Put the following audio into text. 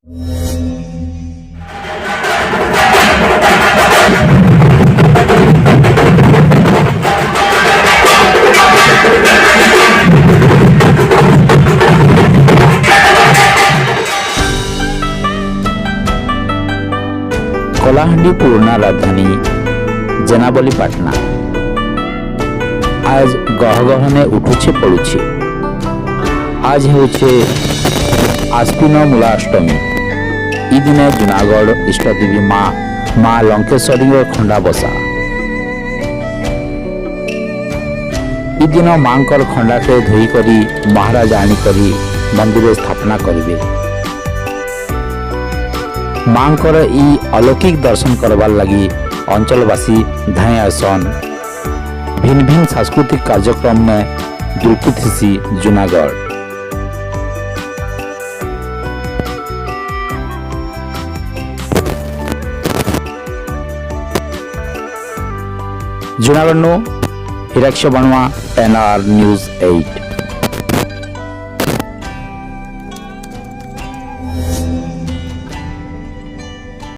कलाहांडी पुराना राजधानी जेनाबलीपाटना आज गहगहने उठुछे पड़ुछे। आज हेउछे आश्विन मूलाष्टमी। ई दिने जूनागढ़ इष्टदेवी माँ लंकेश्वरी खंडा बसा। ई दिन मांकर खंडा के धोई करी महाराज आनिकरी मंदिर स्थापना करिवे। मांकर ई अलौकिक दर्शन करवार लगी अंचलवासी धाई आसन। भिन्न भिन्न सांस्कृतिक कार्यक्रम में दुलकुथिसी जूनागढ़। जूनागढ़ नो हिराक्ष बनवा NR News 8।